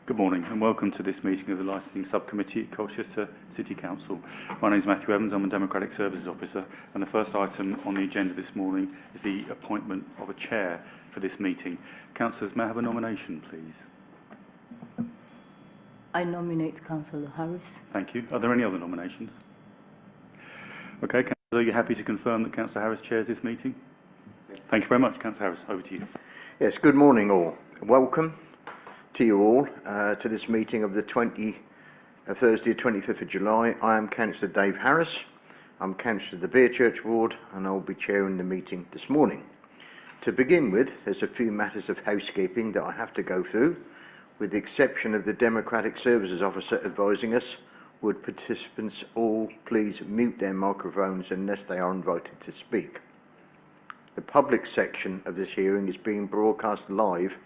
Good morning and welcome to this meeting of the Licensing Subcommittee at Colchester City Council. My name is Matthew Evans, I'm a Democratic Services Officer, and the first item on the agenda this morning is the appointment of a chair for this meeting. Councillors, may I have a nomination, please? I nominate Councillor Harris. Thank you. Are there any other nominations? Okay, Councillor, are you happy to confirm that Councillor Harris chairs this meeting? Thank you very much. Councillor Harris, over to you. Yes, good morning all. Welcome to you all to this meeting of the Thursday 25th of July. I am Councillor Dave Harris. I'm Councillor of the Beerchurch Ward and I'll be chairing the meeting this morning. To begin with, there's a few matters of housekeeping that I have to go through, with the exception of the Democratic Services Officer advising us. Would participants all please mute their microphones unless they are invited to speak. The public section of this hearing is being broadcast live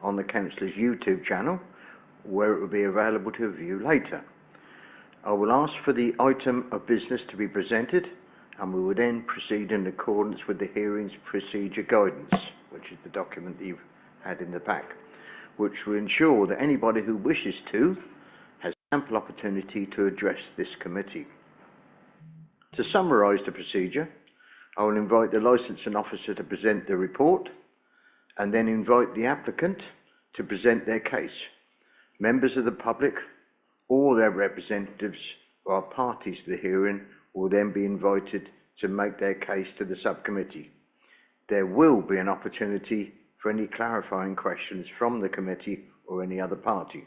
on the Council's YouTube channel, where it will be available to view later. I will ask for the item of business to be presented, and we will then proceed in accordance with the hearing's procedure guidance, which is the document that you've had in the pack, which will ensure that anybody who wishes to has ample opportunity to address this committee. To summarise the procedure, I will invite the licensing officer to present the report and then invite the applicant to present their case. Members of the public or their representatives who are parties to the hearing will then be invited to make their case to the subcommittee. There will be an opportunity for any clarifying questions from the committee or any other party.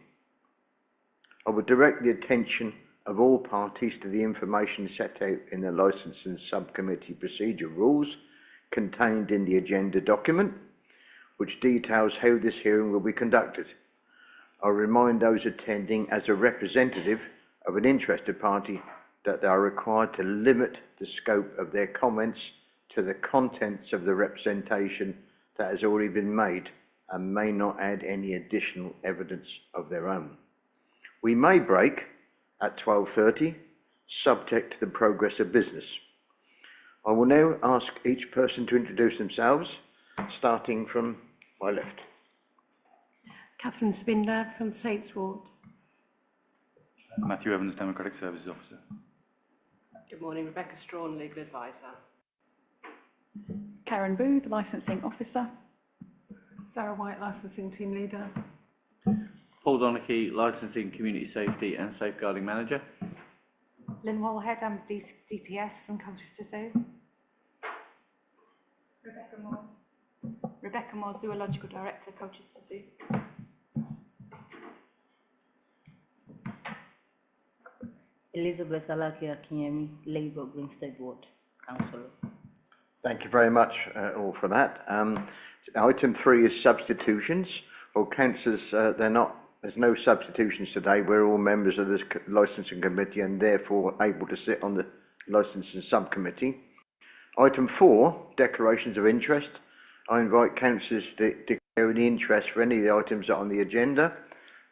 I would direct the attention of all parties to the information set out in the Licensing Subcommittee Procedure Rules contained in the agenda document, which details how this hearing will be conducted. I remind those attending as a representative of an interested party that they are required to limit the scope of their comments to the contents of the representation that has already been made and may not add any additional evidence of their own. We may break at 12:30, subject to the progress of business. I will now ask each person to introduce themselves, starting from my left. Catherine Spindler from Sates Ward. Matthew Evans, Democratic Services Officer. Good morning, Rebecca Strawn, Legal Advisor. Karen Booth, Licensing Officer. Sarah White, Licensing Team Leader. Paul Donachie, Licensing, Community Safety and Safeguarding Manager. Lynn Wallhead, I'm the DPS from Colchester Zoo. Rebecca Moore, Zoological Director, Colchester Zoo. Elizabeth Alaki Akinyemi, Labour Grinstead Ward, Councillor. Thank you very much all for that. Item 3 is substitutions. Well, councillors, there's no substitutions today. We're all members of this licensing committee and therefore able to sit on the licensing subcommittee. Item 4, declarations of interest. I invite councillors to declare any interest for any of the items that are on the agenda.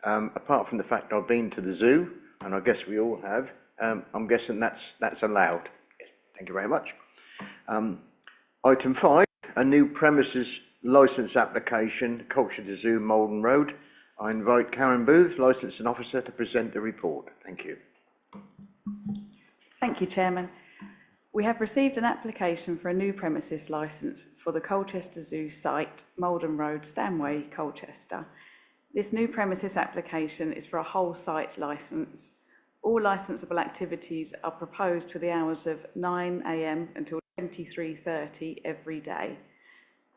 Apart from the fact I've been to the zoo, and I guess we all have, I'm guessing that's allowed. Yes, thank you very much. Item 5, a new premises licence application, Colchester Zoo, Malden Road. I invite Karen Booth, Licensing Officer, to present the report. Thank you. Thank you, Chairman. We have received an application for a new premises licence for the Colchester Zoo site, Malden Road, Stanway, Colchester. This new premises application is for a whole site licence. All licensable activities are proposed for the hours of 9 AM until 23:30 every day.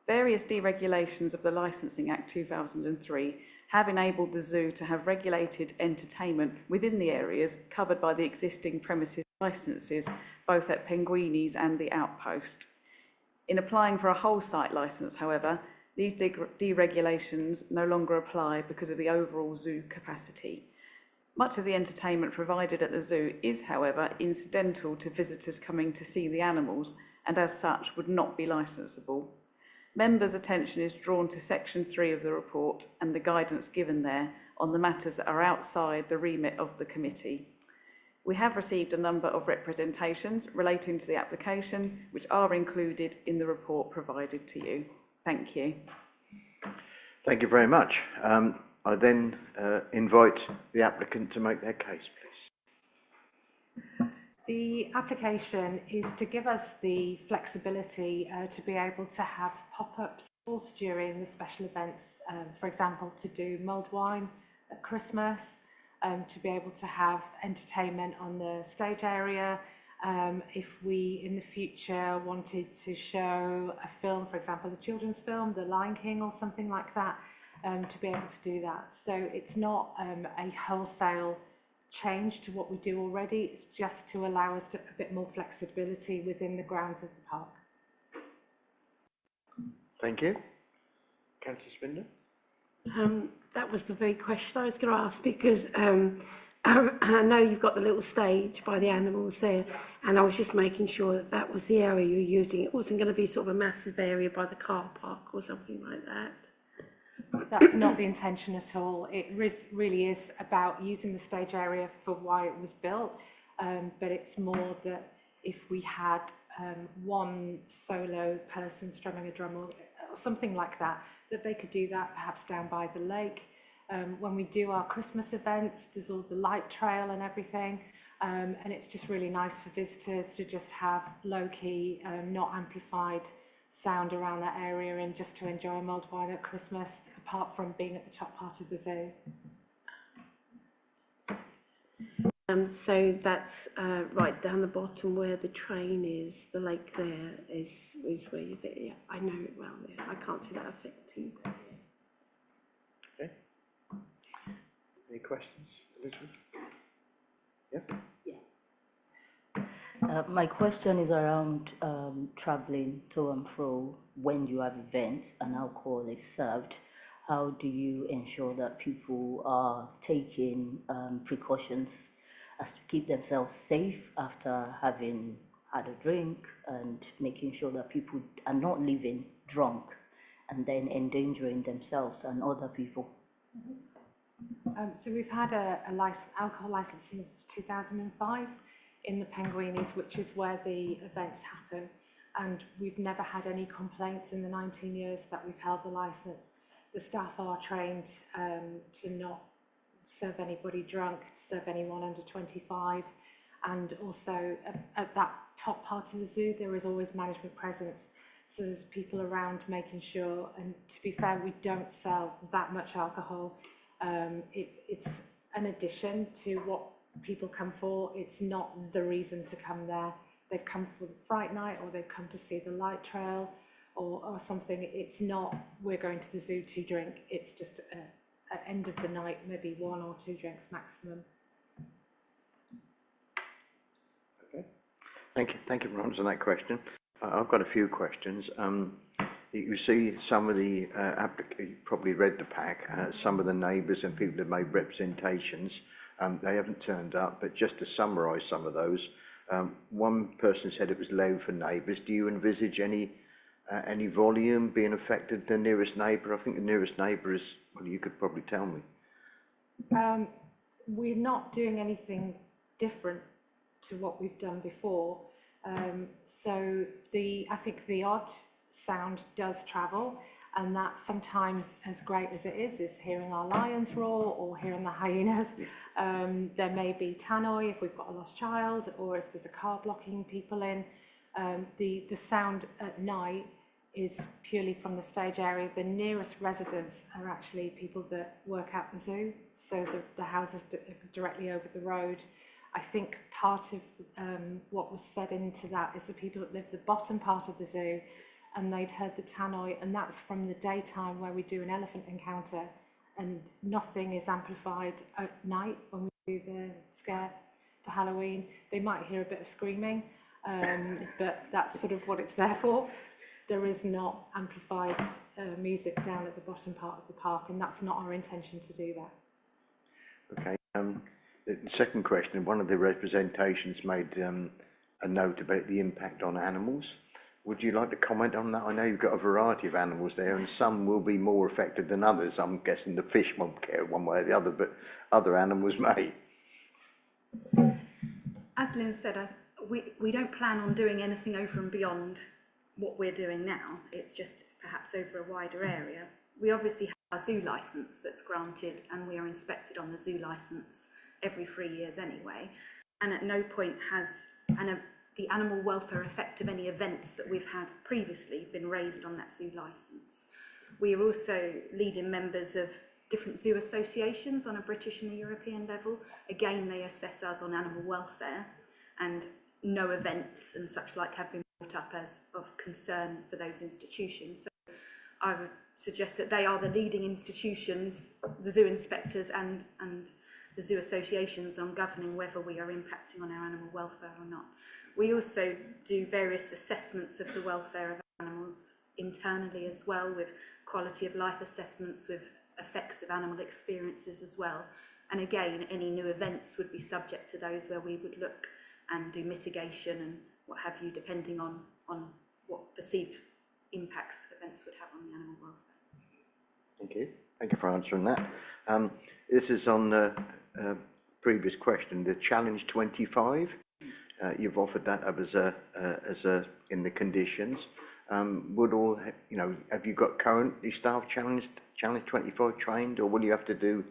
Various deregulations of the Licensing Act 2003 have enabled the zoo to have regulated entertainment within the areas covered by the existing premises licences, both at Penguini's and the Outpost. In applying for a whole site licence, however, these deregulations no longer apply because of the overall zoo capacity. Much of the entertainment provided at the zoo is, however, incidental to visitors coming to see the animals and as such would not be licensable. Members' attention is drawn to section 3 of the report and the guidance given there on the matters that are outside the remit of the committee. We have received a number of representations relating to the application, which are included in the report provided to you. Thank you. Thank you very much. I then invite the applicant to make their case, please. The application is to give us the flexibility to be able to have pop-up stalls during the special events, for example, to do mulled wine at Christmas, to be able to have entertainment on the stage area. If we in the future wanted to show a film, for example, a children's film, The Lion King or something like that, to be able to do that. So it's not a wholesale change to what we do already, it's just to allow us a bit more flexibility within the grounds of the park. Thank you. Councillor Spindler? That was the very question I was going to ask, because I know you've got the little stage by the animals there, and I was just making sure that that was the area you're using. It wasn't going to be sort of a massive area by the car park or something like that. That's not the intention at all. It really is about using the stage area for why it was built, but it's more that if we had one solo person strumming a drum or something like that, that they could do that perhaps down by the lake. When we do our Christmas events, there's all the light trail and everything, and it's just really nice for visitors to just have low-key, not amplified sound around that area and just to enjoy mulled wine at Christmas, apart from being at the top part of the zoo. So that's right down the bottom where the train is, the lake there is where you think, yeah, I know it well there. I can't see that affecting. Okay. Any questions, Elizabeth? Yep. My question is around traveling to and fro when you have events and alcohol is served. How do you ensure that people are taking precautions as to keep themselves safe after having had a drink, and making sure that people are not leaving drunk and then endangering themselves and other people? So we've had a alcohol licence since 2005 in the Penguinis, which is where the events happen, and we've never had any complaints in the 19 years that we've held the licence. The staff are trained to not serve anybody drunk, to serve anyone under 25, and also at that top part of the zoo there is always management presence, so there's people around making sure, and to be fair, we don't sell that much alcohol. It's an addition to what people come for. It's not the reason to come there. They've come for the fright night, or they've come to see the light trail or something. It's not, we're going to the zoo to drink. It's just at end of the night, maybe 1 or 2 drinks maximum. Okay. Thank you for answering that question. I've got a few questions. You see some of the you probably read the pack, some of the neighbours and people have made representations. They haven't turned up, but just to summarise some of those, one person said it was low for neighbours. Do you envisage any volume being affected? The nearest neighbour, I think the nearest neighbour is, well, you could probably tell me. We're not doing anything different to what we've done before. So I think the odd sound does travel, and that sometimes, as great as it is hearing our lions roar or hearing the hyenas. There may be tannoy if we've got a lost child, or if there's a car blocking people in. The sound at night is purely from the stage area. The nearest residents are actually people that work at the zoo, so the houses directly over the road. I think part of what was said into that is the people that live the bottom part of the zoo, and they'd heard the tannoy, and that's from the daytime where we do an elephant encounter, and nothing is amplified at night when we do the scare for Halloween. They might hear a bit of screaming, but that's sort of what it's there for. There is not amplified music down at the bottom part of the park, and that's not our intention to do that. Okay. The second question, one of the representations made a note about the impact on animals. Would you like to comment on that? I know you've got a variety of animals there, and some will be more affected than others. I'm guessing the fish won't care one way or the other, but other animals may. As Lynn said, we don't plan on doing anything over and beyond what we're doing now. It's just perhaps over a wider area. We obviously have our zoo licence that's granted, and we are inspected on the zoo licence every 3 years anyway. And at no point has the animal welfare effect of any events that we've had previously been raised on that zoo licence. We are also leading members of different zoo associations on a British and a European level. Again, they assess us on animal welfare, and no events and such like have been brought up as of concern for those institutions. So I would suggest that they are the leading institutions, the zoo inspectors and the zoo associations, on governing whether we are impacting on our animal welfare or not. We also do various assessments of the welfare of animals internally as well, with quality of life assessments, with effects of animal experiences as well. And again, any new events would be subject to those, where we would look and do mitigation and what have you, depending on what perceived impacts events would have on the animal welfare. Thank you. Thank you for answering that. This is on the previous question, the Challenge 25. You've offered that up as a in the conditions. Would all, have you got currently staff Challenge 25 trained, or will you have to do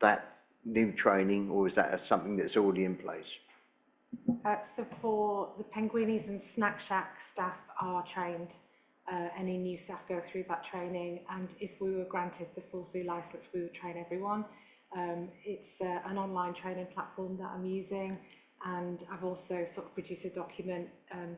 that new training, or is that something that's already in place? So for the Penguinies and Snack Shack staff are trained. Any new staff go through that training, and if we were granted the full zoo licence, we would train everyone. It's an online training platform that I'm using, and I've also sort of produced a document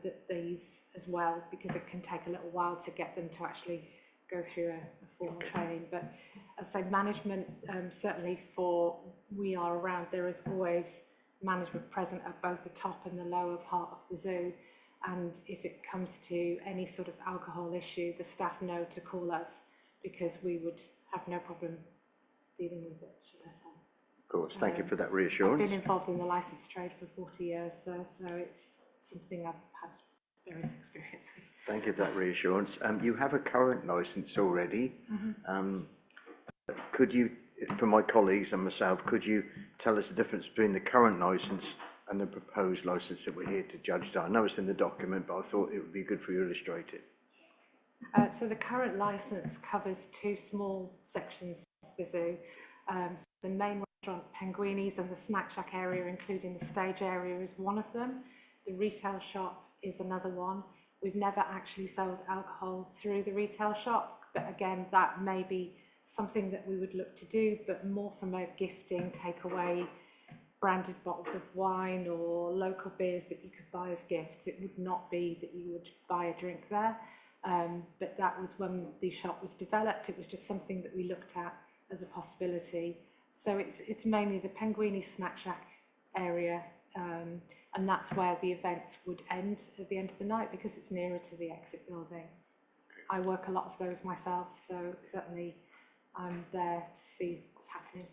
that they use as well, because it can take a little while to get them to actually go through a formal training. But as I say, management, certainly for We Are Around, there is always management present at both the top and the lower part of the zoo. And if it comes to any sort of alcohol issue, the staff know to call us, because we would have no problem dealing with it, should I say. Of course, thank you for that I've reassurance. been involved in the licence trade for 40 years, so it's something I've had various experience with. Thank you for that reassurance. You have a current licence already. Could you, for my colleagues and myself, could you tell us the difference between the current licence and the proposed licence that we're here to judge? I know it's in the document, but I thought it would be good for you to illustrate it. So the current licence covers two small sections of the zoo. So the main restaurant, Penguinies, and the Snack Shack area, including the stage area, is one of them. The retail shop is another one. We've never actually sold alcohol through the retail shop, but again, that may be something that we would look to do, but more from a gifting, takeaway, branded bottles of wine or local beers that you could buy as gifts. It would not be that you would buy a drink there. But that was when the shop was developed. It was just something that we looked at as a possibility. So it's mainly the Penguini Snack Shack area, and that's where the events would end at the end of the night, because it's nearer to the exit building. I work a lot of those myself, so certainly I'm there to see what's happening.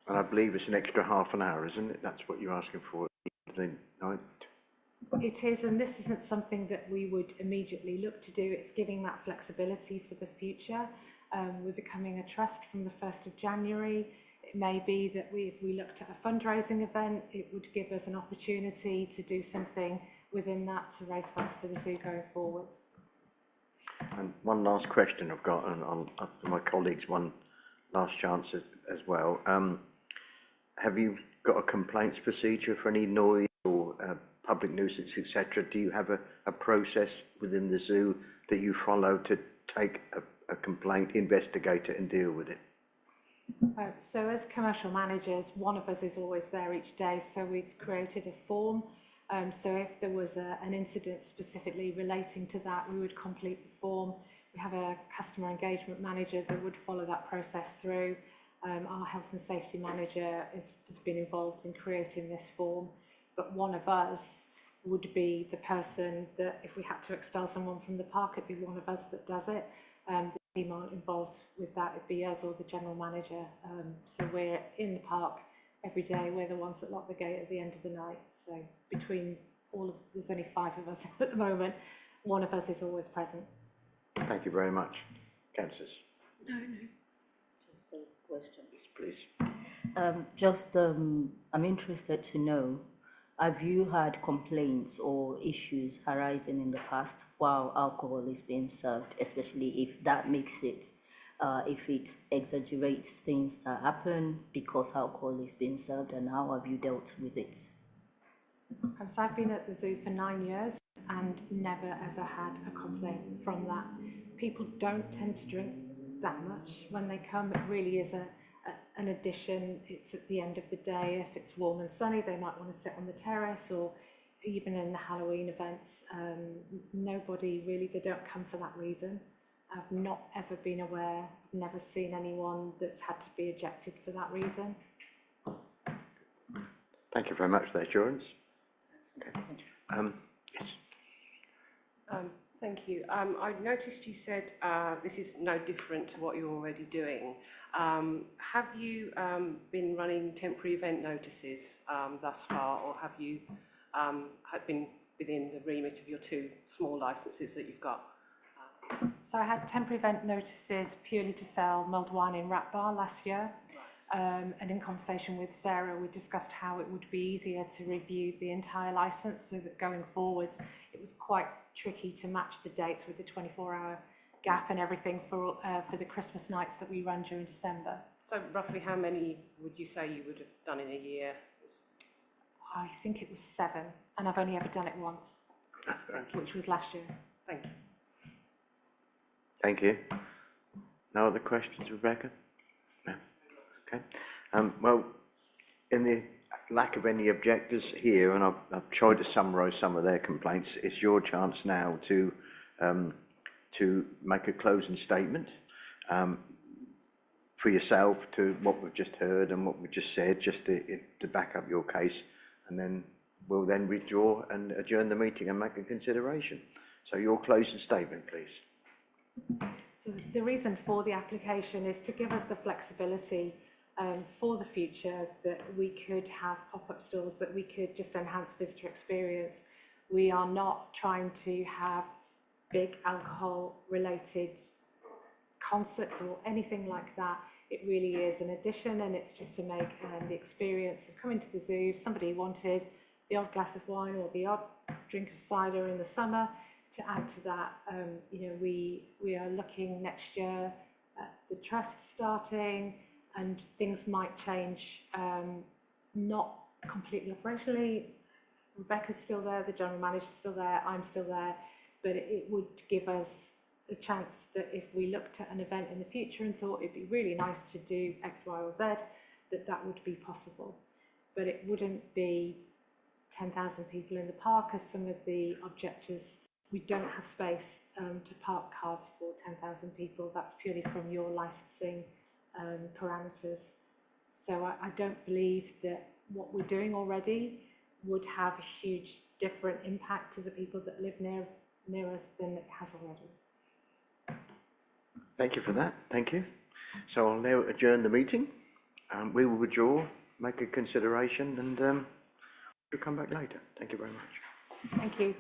And I believe it's an extra half an hour, isn't it? That's what you're asking for at the night. It is, and this isn't something that we would immediately look to do. It's giving that flexibility for the future. We're becoming a trust from the 1st of January. It may be that if we looked at a fundraising event, it would give us an opportunity to do something within that to raise funds for the zoo going forwards. And one last question I've got, and I'll my colleagues one last chance as well. Have you got a complaints procedure for any noise or public nuisance, etc.? Do you have a process within the zoo that you follow to take a complaint, investigate it and deal with it? So as commercial managers, one of us is always there each day, so we've created a form. So if there was an incident specifically relating to that, we would complete the form. We have a customer engagement manager that would follow that process through. Our health and safety manager has been involved in creating this form, but one of us would be the person that, if we had to expel someone from the park, it'd be one of us that does it. The team aren't involved with that, it'd be us or the general manager. So we're in the park every day. We're the ones that lock the gate at the end of the night. So between there's only 5 of us at the moment, one of us is always present. Thank you very much. Councillors, No. Just a question. please. I'm interested to know, have you had complaints or issues arising in the past while alcohol is being served, especially if that makes it if it exaggerates things that happen because alcohol is being served, and how have you dealt with it? So I've been at the zoo for 9 years and never ever had a complaint from that. People don't tend to drink that much when they come. It really is an addition. It's at the end of the day. If it's warm and sunny, they might want to sit on the terrace, or even in the Halloween events. Nobody really, they don't come for that reason. I've not ever been aware, I've never seen anyone that's had to be ejected for that reason. Thank you very much for that assurance. Okay. Yes. Thank you. I noticed you said this is no different to what you're already doing. Have you been running temporary event notices thus far, or have you been within the remit of your 2 small licences that you've got? So I had temporary event notices purely to sell mulled wine in Rat Bar last year. And in conversation with Sarah, we discussed how it would be easier to review the entire licence, so that going forwards, it was quite tricky to match the dates with the 24-hour gap and everything for the Christmas nights that we run during December. So roughly how many would you say you would have done in a year? I think it was 7, and I've only ever done it once, which was last year. Thank you. Thank you. No other questions, Rebecca? No? Okay. Well, in the lack of any objectors here, and I've tried to summarise some of their complaints, it's your chance now to make a closing statement for yourself to what we've just heard and what we've just said, just to back up your case, and then we'll then withdraw and adjourn the meeting and make a consideration. So your closing statement, please. So the reason for the application is to give us the flexibility for the future, that we could have pop-up stores, that we could just enhance visitor experience. We are not trying to have big alcohol related concerts or anything like that. It really is an addition, and it's just to make the experience of coming to the zoo. If somebody wanted the odd glass of wine or the odd drink of cider in the summer, to add to that, you know, we are looking next year at the trust starting, and things might change, not completely operationally. Rebecca's still there, the general manager's still there, I'm still there, but it would give us a chance that if we looked at an event in the future and thought it'd be really nice to do X, Y or Z, that would be possible. But it wouldn't be 10,000 people in the park, as some of the objectors. We don't have space to park cars for 10,000 people. That's purely from your licensing parameters. So I don't believe that what we're doing already would have a huge different impact to the people that live near us than it has already. Thank you for that. Thank you. So I'll now adjourn the meeting. We will withdraw, make a consideration, and we'll come back later. Thank you very much. Thank you.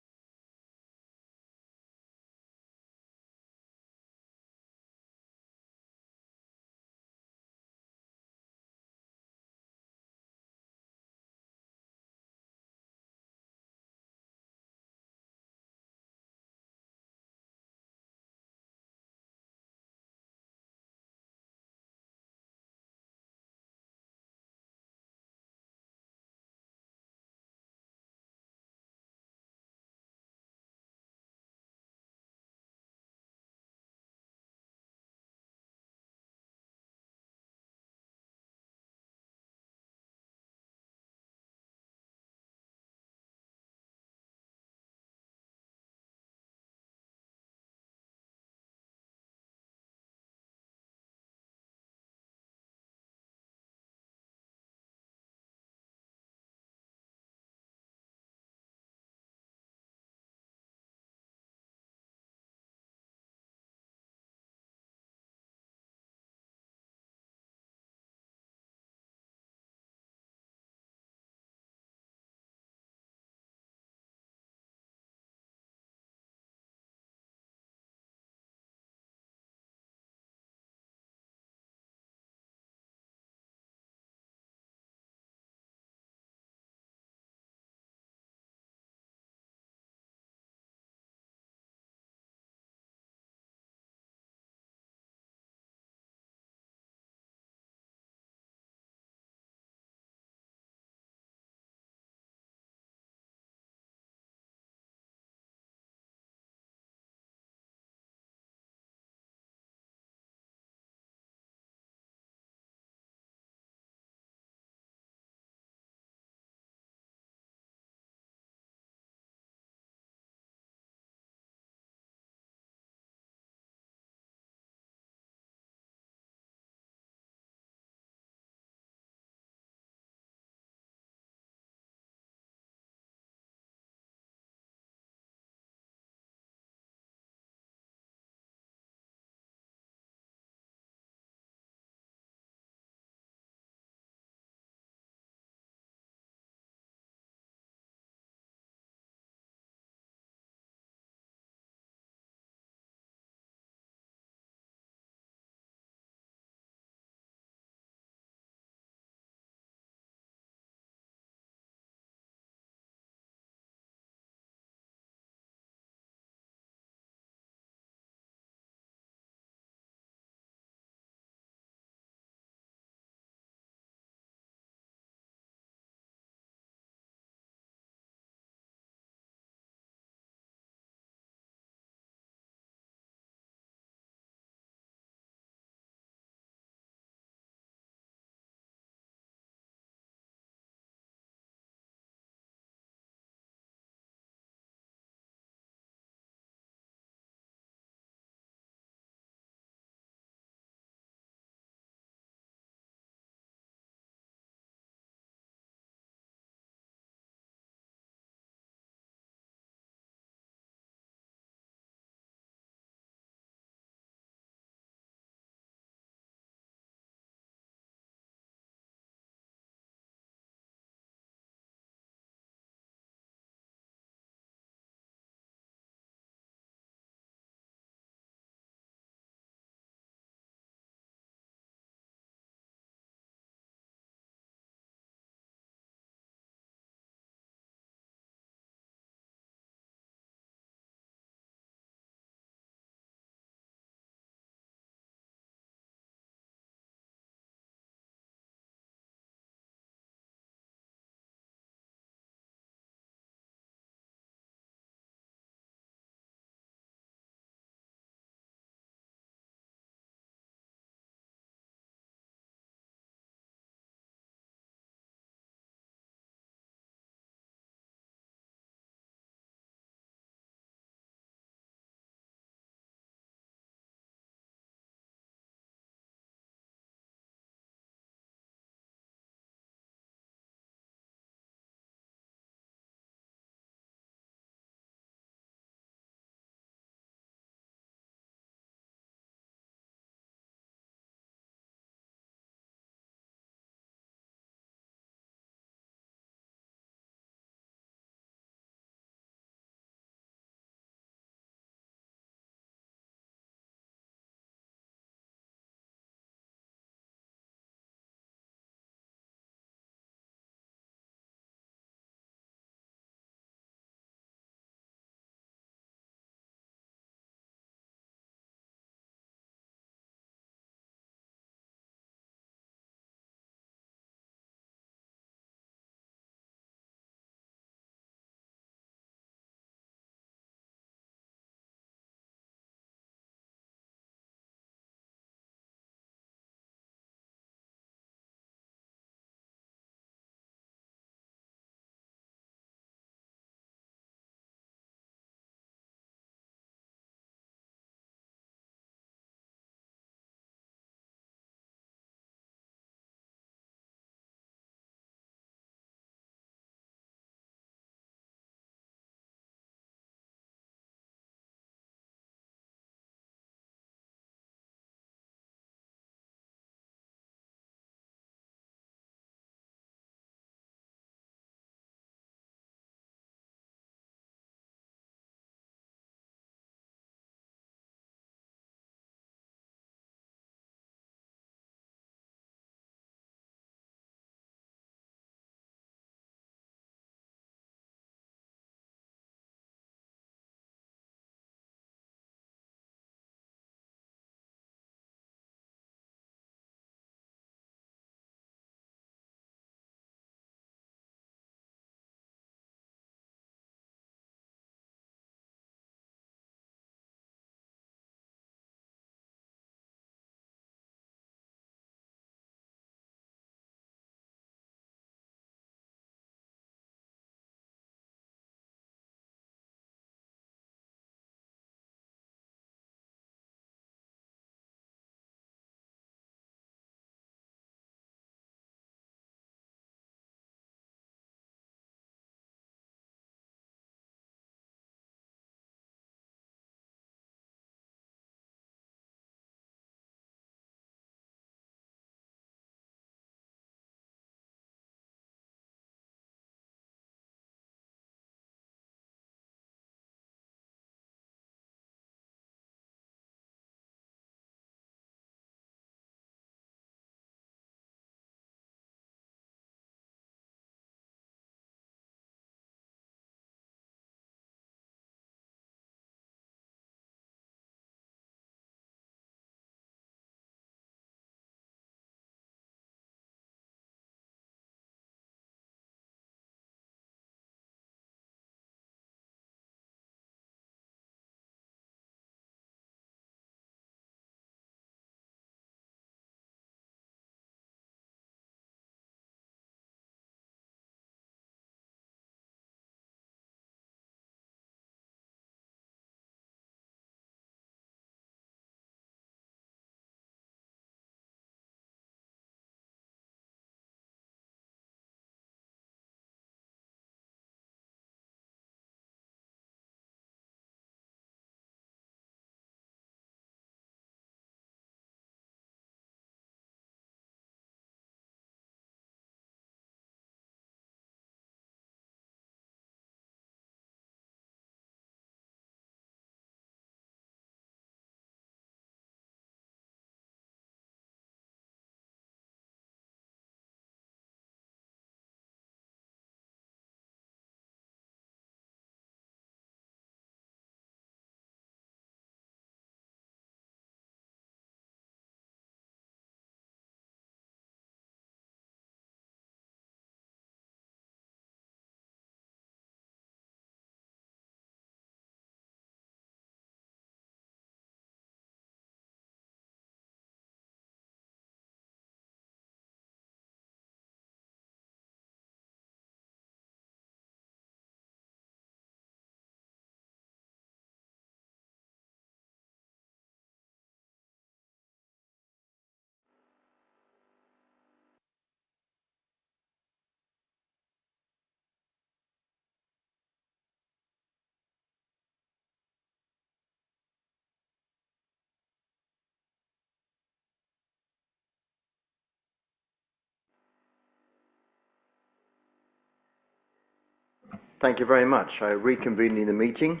Thank you very much. I reconvene the meeting.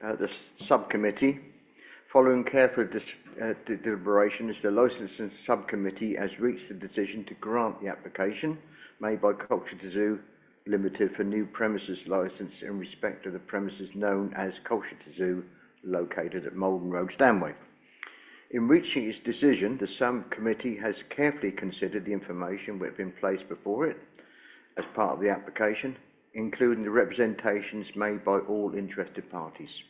The subcommittee, following careful deliberations, the licensing subcommittee has reached the decision to grant the application made by Culture to Zoo Limited for new premises licence in respect of the premises known as Culture to Zoo, located at Malden Road, Stanway. In reaching its decision, the subcommittee has carefully considered the information which has been placed before it as part of the application, including the representations made by all interested parties.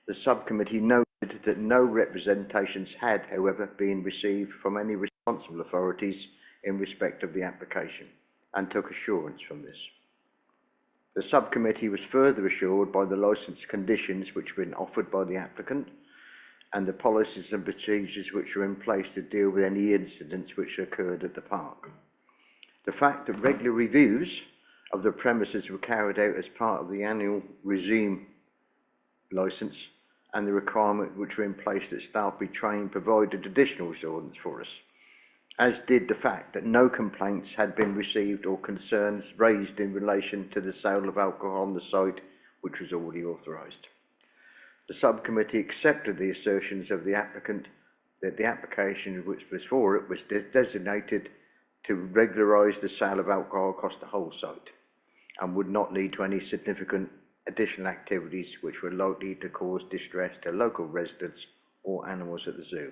The subcommittee noted that no representations had, however, been received from any responsible authorities in respect of the application, and took assurance from this. The subcommittee was further assured by the licence conditions which have been offered by the applicant and the policies and procedures which are in place to deal with any incidents which occurred at the park. The fact that regular reviews of the premises were carried out as part of the annual regime licence and the requirement which were in place that staff be trained provided additional assurance for us, as did the fact that no complaints had been received or concerns raised in relation to the sale of alcohol on the site, which was already authorised. The subcommittee accepted the assertions of the applicant that the application which was for it was designated to regularise the sale of alcohol across the whole site and would not lead to any significant additional activities which were likely to cause distress to local residents or animals at the zoo.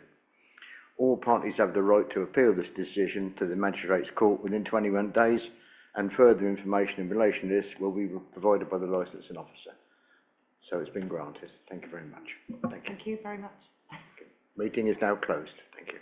All parties have the right to appeal this decision to the Magistrates Court within 21 days, and further information in relation to this will be provided by the licensing officer. So it's been granted. Thank you very much. Thank you. Thank you very much. Meeting is now closed. Thank you.